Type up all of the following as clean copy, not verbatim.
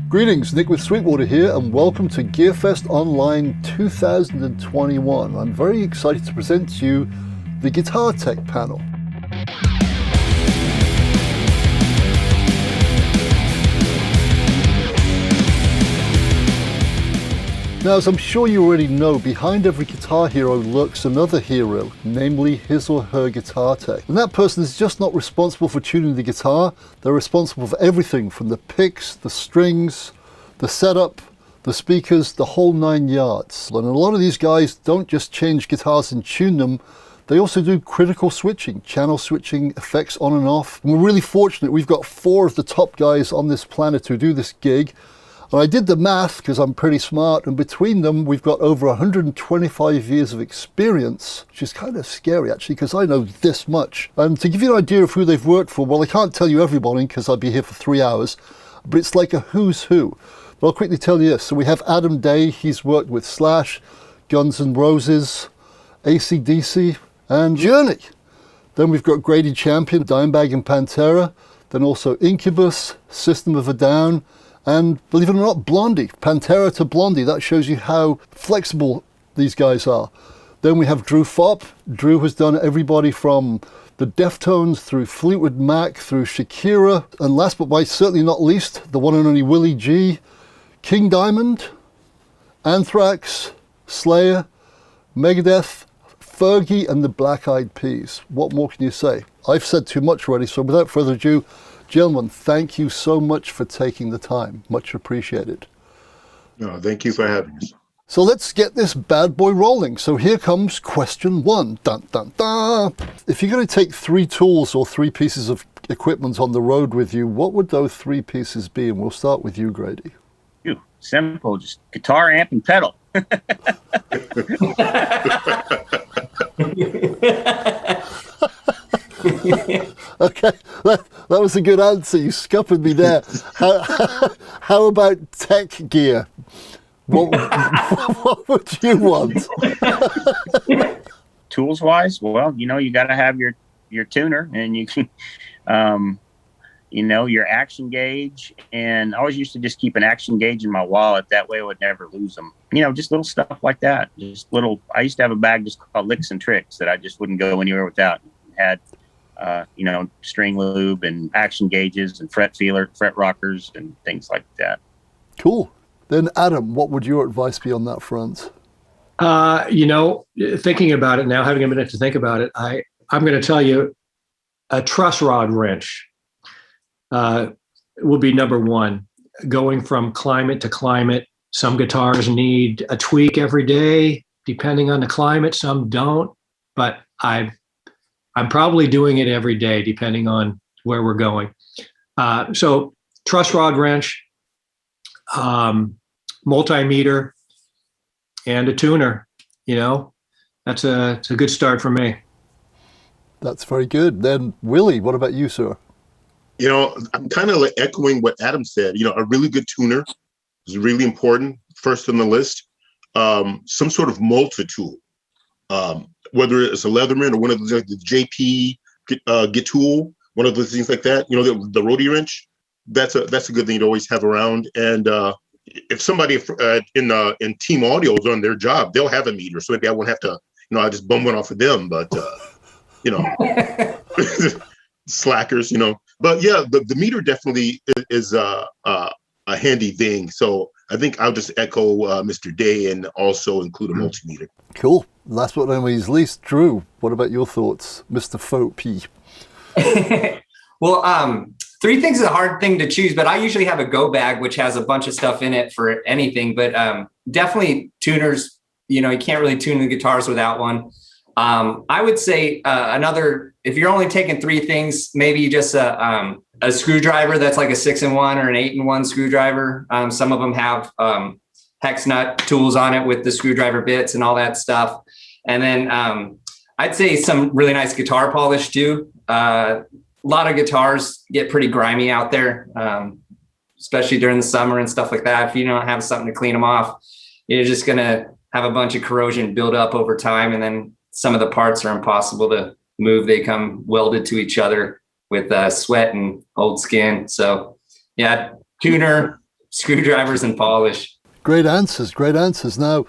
Greetings, Nick with Sweetwater here, and welcome to GearFest Online 2021. I'm very excited to present to you the Guitar Tech panel. Now, as I'm sure you already know, behind every guitar hero lurks another hero, namely his or her guitar tech. And that person is just not responsible for tuning the guitar, they're responsible for everything from the picks, the strings, the setup, the speakers, the whole 9 yards. And a lot of these guys don't just change guitars and tune them, they also do critical switching, channel switching, effects on and off. And we're really fortunate, we've got 4 of the top guys on this planet who do this gig. And I did the math because I'm pretty smart, and between them we've got over 125 years of experience, which is kind of scary actually because I know this much. And to give you an idea of who they've worked for, well, I can't tell you everybody because I'd be here for 3 hours, but it's like a who's who. But I'll quickly tell you this. So we have Adam Day, he's worked with Slash, Guns N' Roses, AC/DC, and Journey. Then we've got Grady Champion, Dimebag and Pantera, then also Incubus, System of a Down, and believe it or not, Blondie, Pantera to Blondie. That shows you how flexible these guys are. Then we have Drew Fopp. Drew has done everybody from the Deftones through Fleetwood Mac, through Shakira, and last but by certainly not least, the one and only Willie G, King Diamond, Anthrax, Slayer, Megadeth, Fergie, and the Black Eyed Peas. What more can you say? I've said too much already, so without further ado, gentlemen, thank you so much for taking the time. Much appreciated. No, thank you for having us. So let's get this bad boy rolling. So here comes question 1. Dun, dun, dun. If you're going to take 3 tools or 3 pieces of equipment on the road with you, what would those 3 pieces be? And we'll start with you, Grady. Simple, just guitar, amp, and pedal. Okay, that was a good answer. You scuppered me there. How about tech gear? What would you want? Tools wise, well, you got to have your tuner, and you can, your action gauge. And I always used to just keep an action gauge in my wallet. That way I would never lose them. Just little stuff like that. I used to have a bag just called Licks and Tricks that I just wouldn't go anywhere without. It had string lube and action gauges and fret rockers and things like that. Cool. Then Adam, what would your advice be on that front? Thinking about it now, having a minute to think about it, I'm going to tell you a truss rod wrench will be number 1. Going from climate to climate, some guitars need a tweak every day, depending on the climate. Some don't, but I'm probably doing it every day, depending on where we're going. So truss rod wrench, multimeter, and a tuner. That's a good start for me. That's very good. Then Willie, what about you, sir? I'm kind of like echoing what Adam said. A really good tuner is really important. First on the list, some sort of multi-tool. Whether it's a Leatherman or one of the JP Git tool, one of those things like that, the rotary wrench, that's a good thing to always have around. And if somebody in Team Audio is on their job, they'll have a meter, so maybe I won't have to, I just bum one off of them. But slackers, But yeah, the meter definitely is a handy thing. So I think I'll just echo Mr. Day and also include a multimeter. Cool. Last but not least, Drew, what about your thoughts, Mr. Faux P? Well, 3 things is a hard thing to choose, but I usually have a go bag, which has a bunch of stuff in it for anything, but definitely tuners, you can't really tune the guitars without one. I would say if you're only taking 3 things, maybe just a screwdriver that's like a 6-in-1 or an 8-in-1 screwdriver. Some of them have hex nut tools on it with the screwdriver bits and all that stuff. And then I'd say some really nice guitar polish too. A lot of guitars get pretty grimy out there, especially during the summer and stuff like that. If you don't have something to clean them off, you're just going to have a bunch of corrosion build up over time. And then some of the parts are impossible to move. They come welded to each other with sweat and old skin. So yeah, tuner, screwdrivers and polish. Great answers, great answers. Now,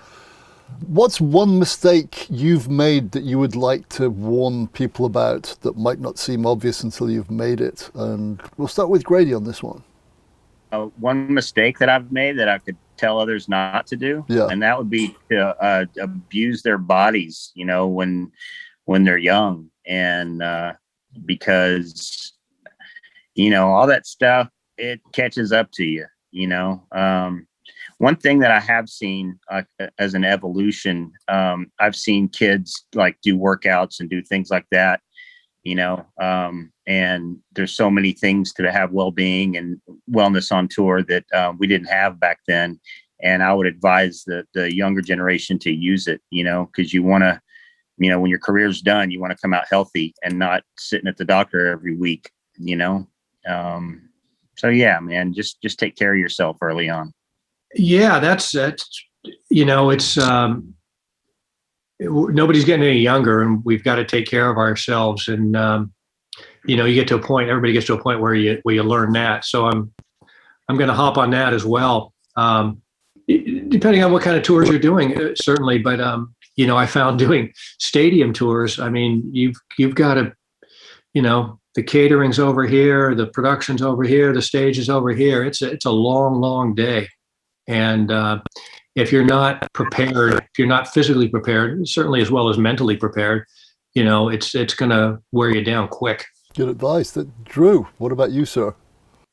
what's one mistake you've made that you would like to warn people about that might not seem obvious until you've made it? And we'll start with Grady on this one. One mistake that I've made that I could tell others not to do, and that would be to abuse their bodies, when they're young, and because all that stuff, it catches up to you. One thing that I have seen as an evolution, I've seen kids like do workouts and do things like that, and there's so many things to have well-being and wellness on tour that we didn't have back then. And I would advise the younger generation to use it, because you want to, when your career's done, you want to come out healthy and not sitting at the doctor every week, So yeah, man, just take care of yourself early on. Yeah, that's it's nobody's getting any younger, and we've got to take care of ourselves. And you get to a point, everybody gets to a point where you learn that. So I'm going to hop on that as well. Depending on what kind of tours you're doing, certainly. But I found doing stadium tours, I mean, you've got to, the catering's over here, the production's over here, the stage is over here. It's a long, long day. And if you're not prepared, if you're not physically prepared, certainly as well as mentally prepared, it's going to wear you down quick. Good advice. Drew, what about you, sir?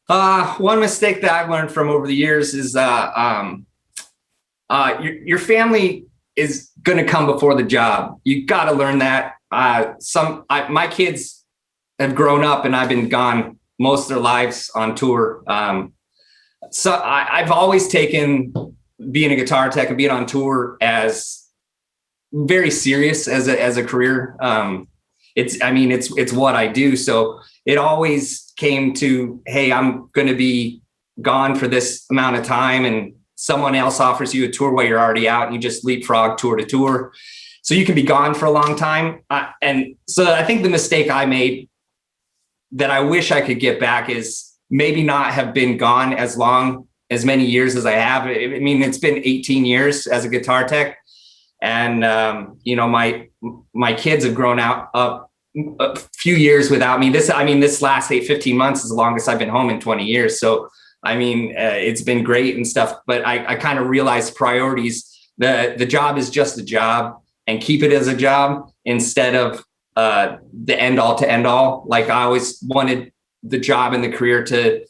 One mistake that I've learned from over the years is your family is going to come before the job. You got to learn that. My kids have grown up and I've been gone most of their lives on tour. So I've always taken being a guitar tech and being on tour as very serious as a career. It's what I do. So it always came to, hey, I'm going to be gone for this amount of time, and someone else offers you a tour while you're already out, and you just leapfrog tour to tour. So you can be gone for a long time. And so I think the mistake I made that I wish I could get back is maybe not have been gone as many years as I have. I mean, it's been 18 years as a guitar tech, and my kids have grown up a few years without me. This last 15 months is the longest I've been home in 20 years. So, it's been great and stuff, but I kind of realized priorities. The job is just a job, and keep it as a job instead of the end all to end all. Like, I always wanted the job and the career to,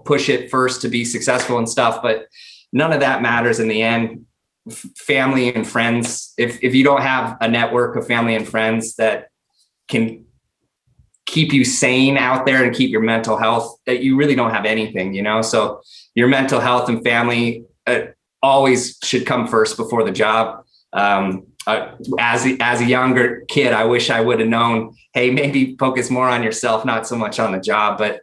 push it first to be successful and stuff, but none of that matters in the end. Family and friends, if you don't have a network of family and friends that can keep you sane out there and keep your mental health, that you really don't have anything, so your mental health and family always should come first before the job. As a younger kid, I wish I would have known, hey, maybe focus more on yourself, not so much on the job. But,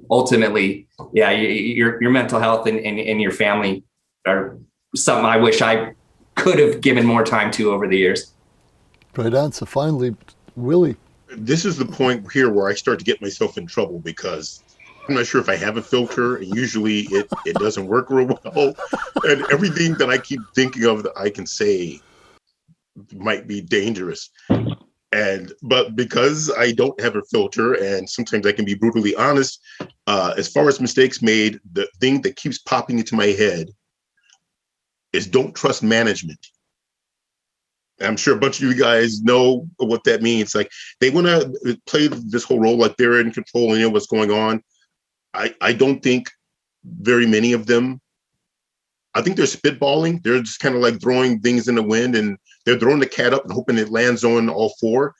ultimately, yeah, your mental health and your family are something I wish I could have given more time to over the years. Great answer. Finally, Willie. This is the point here where I start to get myself in trouble, because I'm not sure if I have a filter, and usually it doesn't work real well. And everything that I keep thinking of that I can say might be dangerous. But because I don't have a filter, and sometimes I can be brutally honest, as far as mistakes made, the thing that keeps popping into my head is don't trust management. I'm sure a bunch of you guys know what that means. Like, they want to play this whole role like they're in control and what's going on. I don't think very many of them, I think they're spitballing. They're just kind of like throwing things in the wind, and they're throwing the cat up and hoping it lands on all four.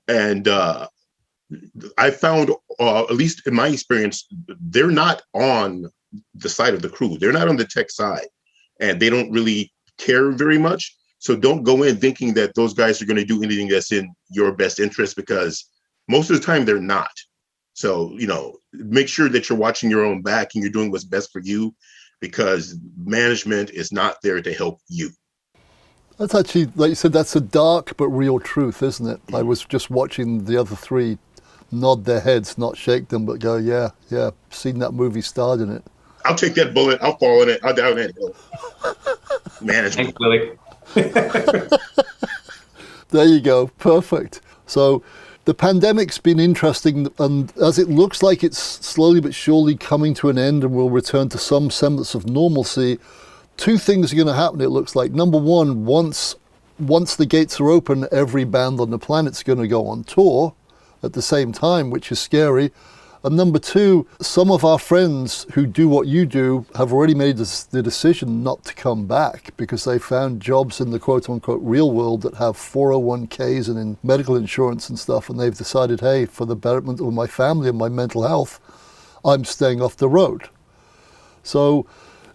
And I found, at least in my experience, they're not on the side of the crew. They're not on the tech side, and they don't really care very much. So don't go in thinking that those guys are going to do anything that's in your best interest, because most of the time they're not. So, make sure that you're watching your own back and you're doing what's best for you, because management is not there to help you. That's actually, like you said, that's a dark but real truth, isn't it? I was just watching the other three nod their heads, not shake them, but go, yeah, seen that movie, starred in it. I'll take that bullet. I'll fall in it. I'll down that hill. Management. Thanks, Willie. There you go. Perfect. So the pandemic's been interesting, and as it looks like it's slowly but surely coming to an end and will return to some semblance of normalcy, two things are going to happen, it looks like. Number one, once the gates are open, every band on the planet's going to go on tour at the same time, which is scary. And number two, some of our friends who do what you do have already made the decision not to come back because they found jobs in the quote-unquote real world that have 401ks and in medical insurance and stuff, and they've decided, hey, for the betterment of my family and my mental health, I'm staying off the road. So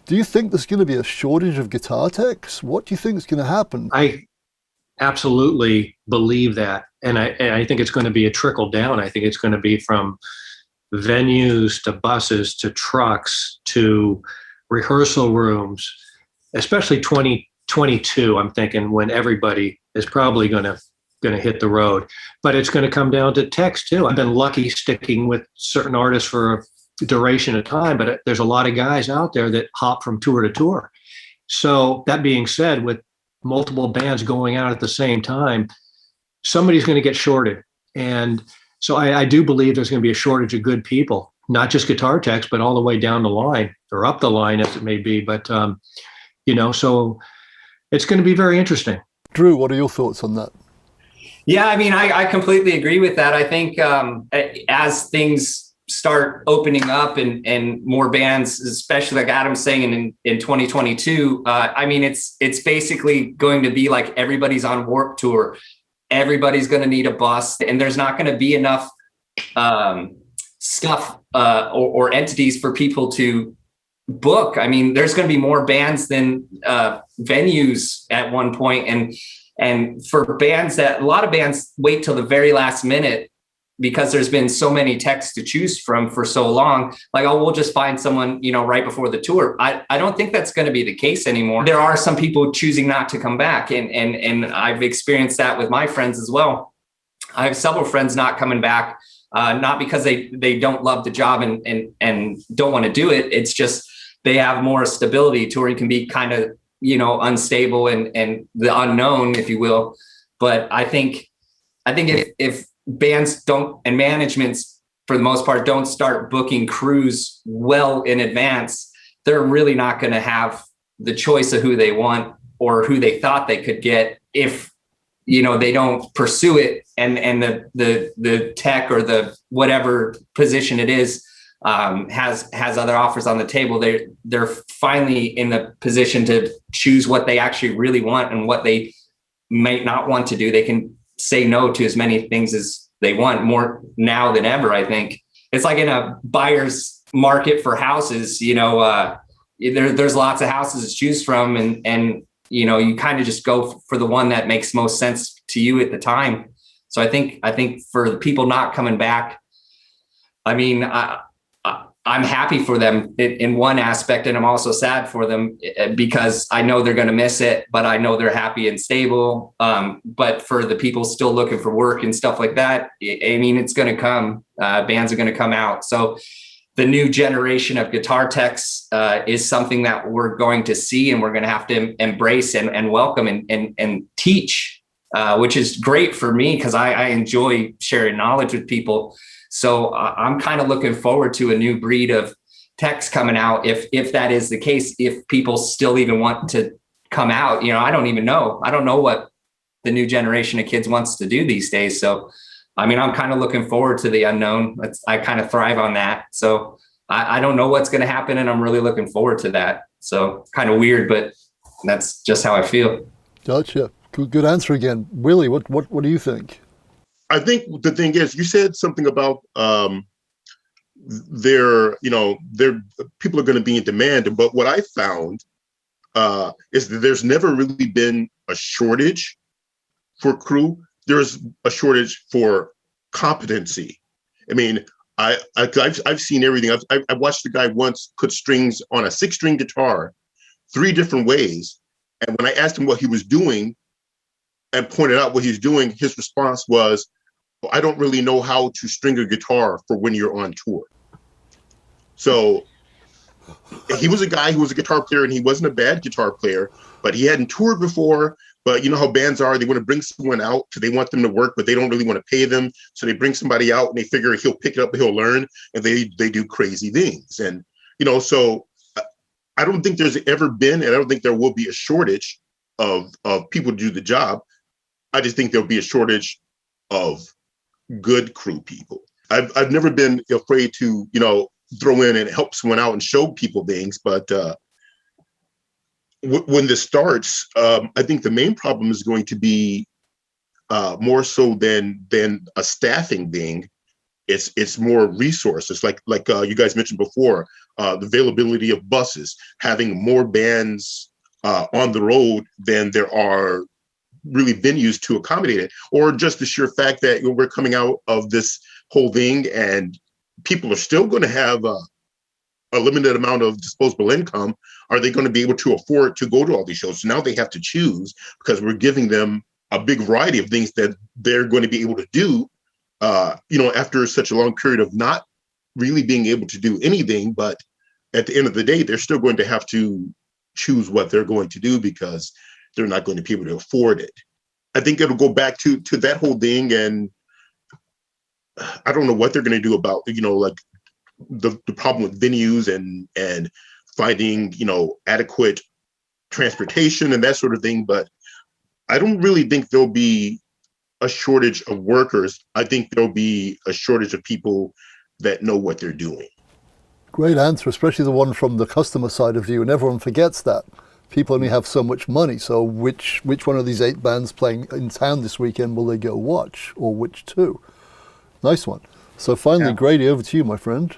do you think there's going to be a shortage of guitar techs? What do you think is going to happen? I absolutely believe that. And I think it's going to be a trickle down. I think it's going to be from venues to buses to trucks to rehearsal rooms, especially 2022, I'm thinking, when everybody is probably going to hit the road. But it's going to come down to techs too. I've been lucky sticking with certain artists for a duration of time, but there's a lot of guys out there that hop from tour to tour. So that being said, with multiple bands going out at the same time, somebody's going to get shorted. And so I do believe there's going to be a shortage of good people, not just guitar techs, but all the way down the line or up the line as it may be. But, so it's going to be very interesting. Drew, what are your thoughts on that? Yeah, I mean, I completely agree with that. I think as things start opening up and more bands, especially like Adam's saying in 2022, I mean, it's basically going to be like everybody's on Warped Tour. Everybody's going to need a bus, and there's not going to be enough stuff or entities for people to book. I mean, there's going to be more bands than venues at one point. And for bands a lot of bands wait till the very last minute because there's been so many techs to choose from for so long. Like, oh, we'll just find someone, right before the tour. I don't think that's going to be the case anymore. There are some people choosing not to come back. And I've experienced that with my friends as well. I have several friends not coming back, not because they don't love the job and don't want to do it. It's just, they have more stability. Touring can be kind of, unstable and the unknown, if you will. But I think if bands don't, and managements for the most part, don't start booking crews well in advance, they're really not going to have the choice of who they want or who they thought they could get if, they don't pursue it. And the tech or the whatever position it is, has other offers on the table. They're finally in the position to choose what they actually really want and what they might not want to do. They can say no to as many things as they want more now than ever. I think it's like in a buyer's market for houses, there's lots of houses to choose from and you kind of just go for the one that makes most sense to you at the time. So I think for the people not coming back, I mean, I'm happy for them in one aspect, and I'm also sad for them because I know they're going to miss it, but I know they're happy and stable. But for the people still looking for work and stuff like that, I mean, it's going to come. Bands are going to come out. So the new generation of guitar techs is something that we're going to see, and we're going to have to embrace and welcome and teach, which is great for me because I enjoy sharing knowledge with people. So I'm kind of looking forward to a new breed of techs coming out. If that is the case, if people still even want to come out, I don't even know. I don't know what the new generation of kids wants to do these days. So, I mean, I'm kind of looking forward to the unknown. I kind of thrive on that. So I don't know what's going to happen, and I'm really looking forward to that. So kind of weird, but that's just how I feel. Gotcha. Good answer again. Willie, what do you think? I think the thing is, you said something about their people are going to be in demand. But what I found is that there's never really been a shortage for crew. There's a shortage for competency. I mean, I've seen everything. I watched a guy once put strings on a 6-string guitar 3 different ways. And when I asked him what he was doing and pointed out what he's doing, his response was, well, I don't really know how to string a guitar for when you're on tour. So he was a guy who was a guitar player, and he wasn't a bad guitar player, but he hadn't toured before. But you know how bands are, they want to bring someone out because they want them to work, but they don't really want to pay them. So they bring somebody out and they figure he'll pick it up, he'll learn, and they do crazy things. And, you know, so I don't think there's ever been, and I don't think there will be a shortage of people to do the job. I just think there'll be a shortage of good crew people. I've never been afraid to, you know, throw in and help someone out and show people things, but when this starts, I think the main problem is going to be more so than a staffing thing. It's more resources, like you guys mentioned before, the availability of buses, having more bands on the road than there are really venues to accommodate it, or just the sheer fact that we're coming out of this whole thing and people are still going to have a limited amount of disposable income. Are they going to be able to afford to go to all these shows? So now they have to choose, because we're giving them a big variety of things that they're going to be able to do, you know, after such a long period of not really being able to do anything. But at the end of the day, they're still going to have to choose what they're going to do because they're not going to be able to afford it. I think it'll go back to that whole thing. And I don't know what they're going to do about, you know, like the problem with venues and finding, you know, adequate transportation and that sort of thing. But I don't really think there'll be a shortage of workers. I think there'll be a shortage of people that know what they're doing. Great answer, especially the one from the customer side of view. And everyone forgets that. People only have so much money. So which one of these 8 bands playing in town this weekend will they go watch, or which 2? Nice one. So finally, Grady, over to you, my friend.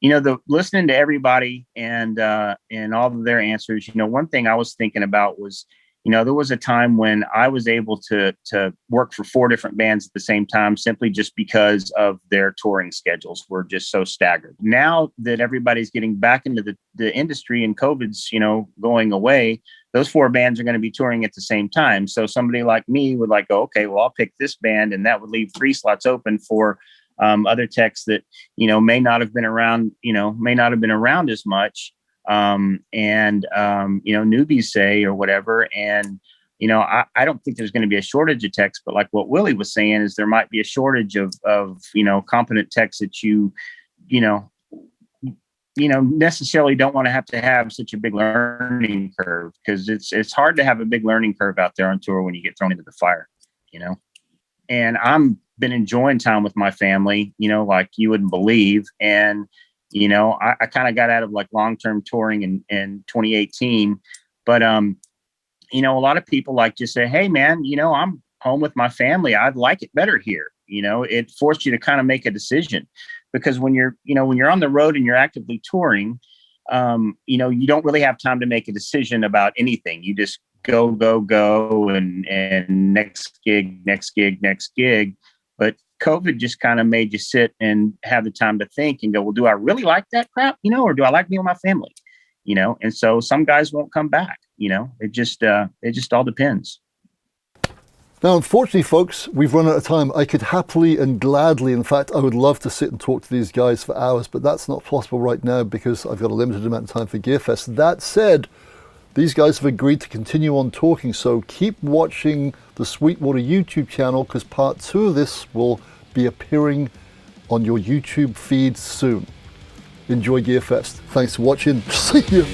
You know, listening to everybody and all of their answers, you know, one thing I was thinking about was, you know, there was a time when I was able to work for 4 different bands at the same time, simply just because of their touring schedules were just so staggered. Now that everybody's getting back into the industry and COVID's, you know, going away, those 4 bands are going to be touring at the same time. So somebody like me would like, go, okay, well, I'll pick this band, and that would leave 3 slots open for other techs that, you know, may not have been around as much. You know, newbies say, or whatever. And, you know, I don't think there's going to be a shortage of techs, but like what Willie was saying is there might be a shortage of, you know, competent techs that you know, necessarily don't want to have such a big learning curve, because it's hard to have a big learning curve out there on tour when you get thrown into the fire, you know. And I'm been enjoying time with my family, you know, like you wouldn't believe. And, you know, I kind of got out of like long-term touring in 2018, but, you know, a lot of people like just say, hey man, you know, I'm home with my family. I'd like it better here. You know, it forced you to kind of make a decision, because when you're on the road and you're actively touring, you know, you don't really have time to make a decision about anything. You just go and next gig. But COVID just kind of made you sit and have the time to think and go, well, do I really like that crap? You know, or do I like being with my family? You know, and so some guys won't come back, you know, it just all depends. Now, unfortunately, folks, we've run out of time. I could happily and gladly, in fact, I would love to sit and talk to these guys for hours, but that's not possible right now because I've got a limited amount of time for GearFest. That said, these guys have agreed to continue on talking, so keep watching the Sweetwater YouTube channel, because part 2 of this will be appearing on your YouTube feed soon. Enjoy GearFest. Thanks for watching. See you.